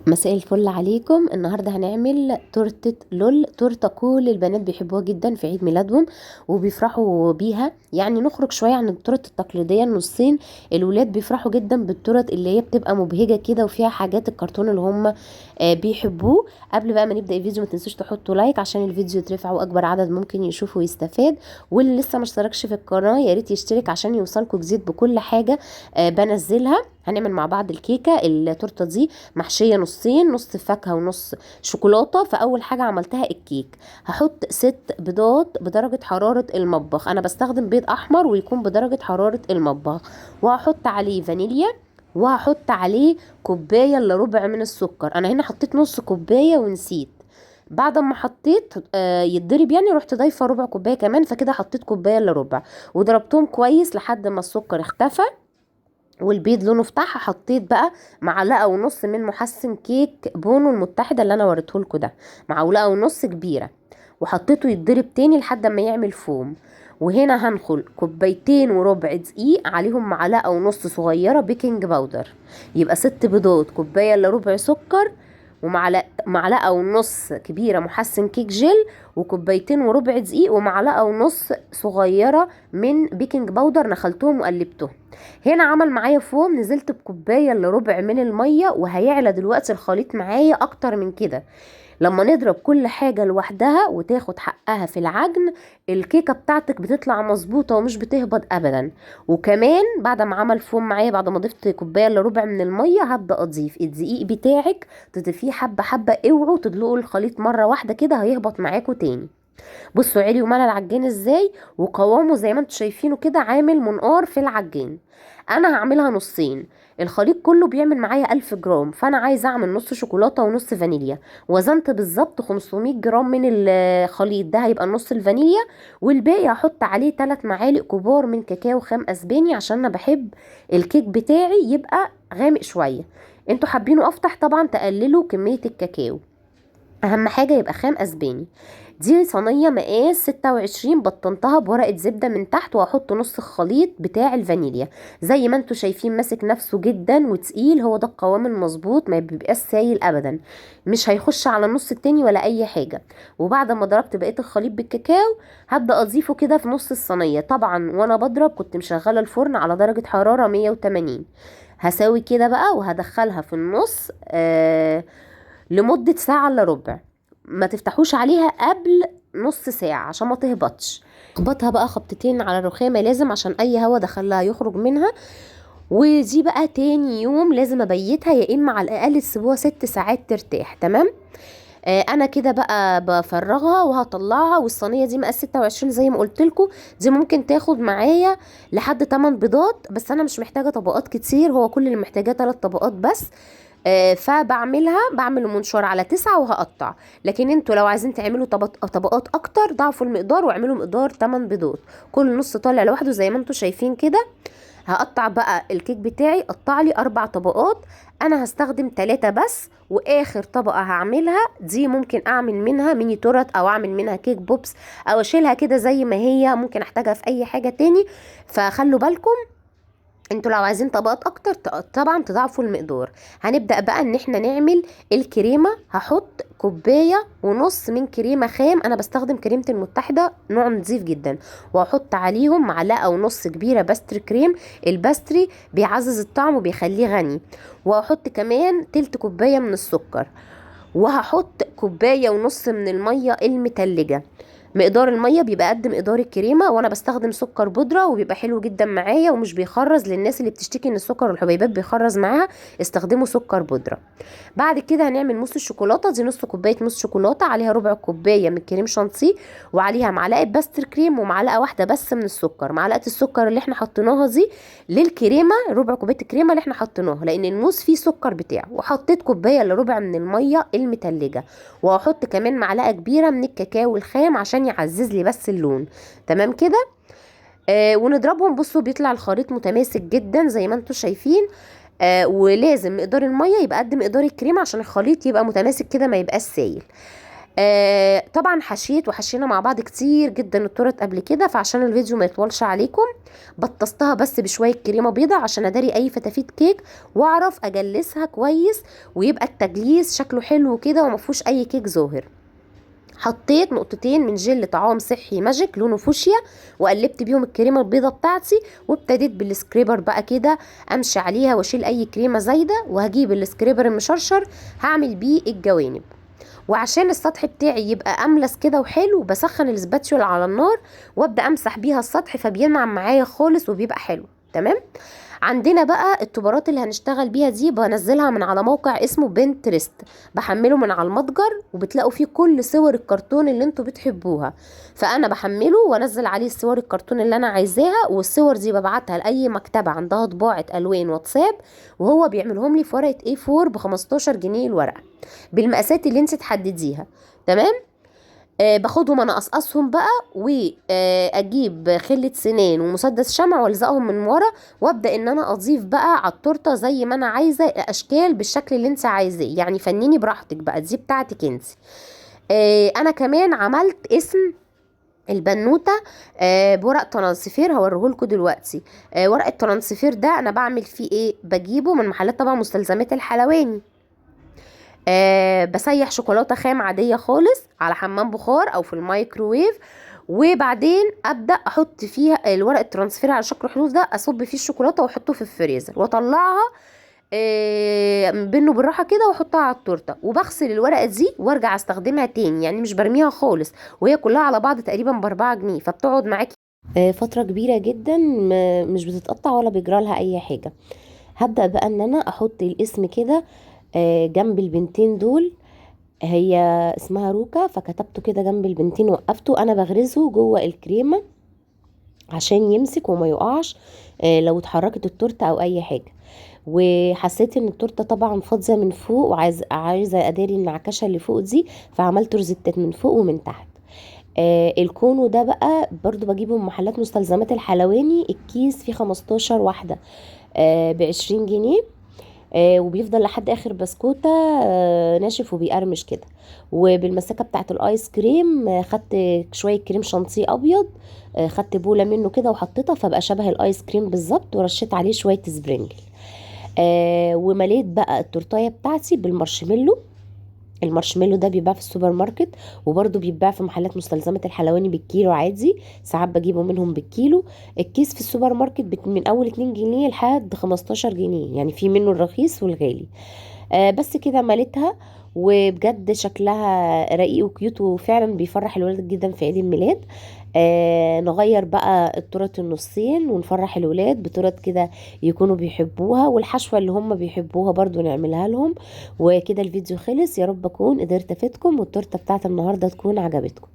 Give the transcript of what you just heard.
مساء الفل عليكم. النهارده هنعمل تورته لول. تورته كل البنات بيحبوها جدا في عيد ميلادهم وبيفرحوا بيها. يعني نخرج شويه عن التورت التقليديه النصين. الولاد بيفرحوا جدا بالتورت اللي هي بتبقى مبهجه كده وفيها حاجات الكرتون اللي هم بيحبوه. قبل بقى ما نبدا الفيديو ما تنسوش تحطوا لايك عشان الفيديو يترفع واكبر عدد ممكن يشوفه ويستفاد. واللي لسه ما اشتركش في القناه يا ريت يشترك عشان يوصلكوا جديد بكل حاجه بنزلها. هنعمل مع بعض الكيكه. التورته دي محشيه نصين، نص فاكهه ونص شوكولاته. فاول حاجه عملتها الكيك. هحط 6 بيضات بدرجه حراره المطبخ. انا بستخدم بيض احمر ويكون بدرجه حراره المطبخ. وهحط عليه فانيليا. وهحط عليه كوبايه الا ربع من السكر. انا هنا حطيت نص كوبايه ونسيت. بعد ما حطيت يتضرب يعني رحت ضايفه ربع كوبايه كمان، فكده حطيت كوبايه الا ربع. وضربتهم كويس لحد ما السكر اختفى والبيض لونه فتح. حطيت بقى معلقه ونص من محسن كيك بونو المتحده اللي انا وريته ده، معلقه ونص كبيره. وحطيته يتضرب تاني لحد ما يعمل فوم. وهنا هنخل كوبايتين وربع دقيق عليهم معلقه ونص صغيره بيكنج باودر. يبقى 6 بيضات، كوبايه الا ربع سكر، ومعلقه ونص كبيره محسن كيك جل، وكوبايتين وربع دقيق، ومعلقه ونص صغيره من بيكنج باودر. نخلتهم وقلبتهم. هنا عمل معايا فوم. نزلت بكوبايه الا ربع من الميه وهيعلى دلوقتي الخليط معايا اكتر من كده. لما نضرب كل حاجة لوحدها وتاخد حقها في العجن، الكيكة بتاعتك بتطلع مظبوطة ومش بتهبط ابدا. وكمان بعد ما عمل فوم معايا، بعد ما ضفت كوباية الا ربع من المية، هبدأ اضيف الدقيق بتاعك. تضيفيه حبة حبة، اوعوا تدلقوا الخليط مرة واحدة كده هيهبط معاكوا تاني. بصوا عري وملى العجين ازاي، وقوامه زي ما انتوا شايفينه كده عامل منقار في العجين. انا هعملها نصين. الخليط كله بيعمل معايا 1000 جرام، فانا عايزه اعمل نص شوكولاته ونص فانيليا. وزنت بالظبط 500 جرام من الخليط ده، هيبقى نص الفانيليا. والباقي هحط عليه 3 معالق كبار من كاكاو خام اسباني عشان انا بحب الكيك بتاعي يبقى غامق شويه. انتوا حابينه افتح طبعا تقللوا كميه الكاكاو. اهم حاجه يبقى خام اسباني. دي صينيه مقاس 26، بطنتها بورقه زبده من تحت، وهحط نص الخليط بتاع الفانيليا. زي ما انتوا شايفين ماسك نفسه جدا وتقيل. هو ده القوام المظبوط، ما بيبقاش سايل ابدا. مش هيخش على النص التاني ولا اي حاجه. وبعد ما ضربت بقيه الخليط بالكاكاو، هبدا اضيفه كده في نص الصينيه. طبعا وانا بضرب كنت مشغله الفرن على درجه حراره 180. هساوي كده بقى وهدخلها في النص لمدة ساعة الا ربع. ما تفتحوش عليها قبل نص ساعة عشان ما تهبطش. اخبطها بقى خبطتين على الرخامة لازم، عشان اي هوا دخلها يخرج منها. ودي بقى تاني يوم لازم ابيتها، يا اما على الاقل تسيبوها 6 ساعات ترتاح. تمام. انا كده بقى بفرغها وهطلعها. والصينيه دي مقاس 26 زي ما قلت لكم. دي ممكن تاخد معايا لحد 8 بيضات، بس انا مش محتاجه طبقات كتير. هو كل اللي محتاجاه 3 طبقات بس. بعمل المنشار على 9 وهقطع. لكن انتوا لو عايزين تعملوا طبقات اكتر ضعفوا المقدار واعملوا مقدار 8 بيضات. كل نص طالع لوحده زي ما انتوا شايفين كده. هقطع بقى الكيك بتاعي. قطع لي 4 طبقات. انا هستخدم 3 بس. واخر طبقة هعملها دي ممكن اعمل منها ميني تورت، او اعمل منها كيك بوبس، او اشيلها كده زي ما هي. ممكن احتاجها في اي حاجة تاني. فخلوا بالكم انتوا لو عايزين طبقات اكتر طبعا تضاعفوا المقدار. هنبدأ بقى ان احنا نعمل الكريمة. هحط كوباية ونص من كريمة خام. انا بستخدم كريمة المتحدة نوع نظيف جدا. وهحط عليهم معلقة ونص كبيرة باستري كريم. الباستري بيعزز الطعم وبيخليه غني. وهحط كمان تلت كوباية من السكر. وهحط كوباية ونص من المية المتلجة. مقدار المية بيبقى قد مقدار الكريمة. وانا بستخدم سكر بودرة وبيبقى حلو جدا معايا ومش بيخرز. للناس اللي بتشتكي ان السكر والحبيبات بيخرز معاها، استخدموا سكر بودرة. بعد كده هنعمل موس الشوكولاتة. دي نص كوباية موس شوكولاتة، عليها ربع كوباية من كريم شانتيه، وعليها معلقة باستر كريم، ومعلقة واحدة بس من السكر. معلقة السكر اللي احنا حطيناها دي للكريمة، ربع كوباية الكريمة اللي احنا حطيناها، لان الموس فيه سكر بتاعه. وحطيت كوباية الا ربع من المية المتلجة. وهحط كمان معلقة كبيرة من الكاكاو الخام عشان يعزز لي بس اللون. تمام كده. ونضربهم. بصوا بيطلع الخليط متماسك جدا زي ما انتم شايفين. ولازم مقدار المية يبقى قد مقدار الكريمة عشان الخليط يبقى متماسك كده ما يبقاش سايل. طبعا حشيت وحشينا مع بعض كتير جدا التورت قبل كده، فعشان الفيديو ما يطولش عليكم بطستها بس بشويه كريمه بيضه عشان اداري اي فتافيت كيك واعرف اجلسها كويس، ويبقى التجليس شكله حلو كده ومفيهوش اي كيك ظاهر. حطيت نقطتين من جل طعام صحي ماجيك لونه فوشيا، وقلبت بيهم الكريمه البيضه بتاعتي، وابتديت بالسكريبر بقى كده امشي عليها واشيل اي كريمه زايده، وهجيب السكريبر المشرشر هعمل بيه الجوانب. وعشان السطح بتاعي يبقى املس كده وحلو بسخن السباتشول على النار وابدا امسح بيها السطح، فبينعم معايا خالص وبيبقى حلو. تمام. عندنا بقى التوبرات اللي هنشتغل بيها دي بنزلها من على موقع اسمه بنترست، بحمله من على المتجر وبتلاقوا فيه كل صور الكرتون اللي انتوا بتحبوها، فانا بحمله وانزل عليه صور الكرتون اللي انا عايزاها، والصور دي ببعتها لاي مكتبه عندها طباعه الوان واتساب، وهو بيعملهم لي في ورقه A4 ب 15 جنيه الورقه بالمقاسات اللي انت تحدديها. تمام. باخدهم انا اقصقصهم بقى، واجيب خلة سنان ومسدس شمع والزقهم من ورا، وابدا ان انا اضيف بقى على التورته زي ما انا عايزه اشكال بالشكل اللي انت عايزاه، يعني فنيني براحتك بقى، دي بتاعتك انت. انا كمان عملت اسم البنوته بورق ترانسفير هوريهولكوا دلوقتي. ورق الترانسفير ده انا بعمل فيه ايه، بجيبه من محلات طبعا مستلزمات الحلواني. بسيح شوكولاته خام عاديه خالص على حمام بخار او في الميكروويف، وبعدين ابدا احط فيها الورق الترانسفير على شكل حروف ده، اصب فيه الشوكولاته واحطه في الفريزر واطلعها بينه بالراحه كده واحطها على التورته، وبغسل الورقه دي وارجع استخدمها تاني، يعني مش برميها خالص، وهي كلها على بعض تقريبا ب4 جنيه، فبتقعد معاكي فتره كبيره جدا، مش بتتقطع ولا بيجرى لها اي حاجه. هبدا بقى ان انا احط الاسم كده جنب البنتين دول، هي اسمها روكا، فكتبته كده جنب البنتين، وقفته انا بغرزه جوه الكريمه عشان يمسك وما يقعش لو اتحركت التورته او اي حاجه. وحسيت ان التورته طبعا فاضيه من فوق، عايزه اداري النعكشه اللي فوق دي، فعملت روزتات من فوق ومن تحت. الكونو ده بقى برضو بجيبه من محلات مستلزمات الحلواني، الكيس فيه 15 واحده ب20 جنيه، وبيفضل لحد اخر بسكوته ناشف وبيقرمش كده. وبالمسكه بتاعه الايس كريم خدت شويه كريم شانتيه ابيض، خدت بوله منه كده وحطيتها فبقى شبه الايس كريم بالظبط، ورشيت عليه شويه سبرينجل. ومليت بقى التورتايه بتاعتي بالمارشميلو. المارشميلو ده بيتباع في السوبر ماركت، وبرده بيتباع في محلات مستلزمات الحلواني بالكيلو عادي، ساعات بجيبه منهم بالكيلو. الكيس في السوبر ماركت من اول 2 جنيه لحد 15 جنيه، يعني في منه الرخيص والغالي. بس كده مليتها، وبجد شكلها رقيق وكيوت، وفعلا بيفرح الولاد جدا في عيد الميلاد. نغير بقى التورت النصين ونفرح الولاد بتورت كده يكونوا بيحبوها، والحشوة اللي هم بيحبوها برضو نعملها لهم. وكده الفيديو خلص، يا رب اكون قدرت افيدكم والتورته بتاعت النهارده تكون عجبتكم.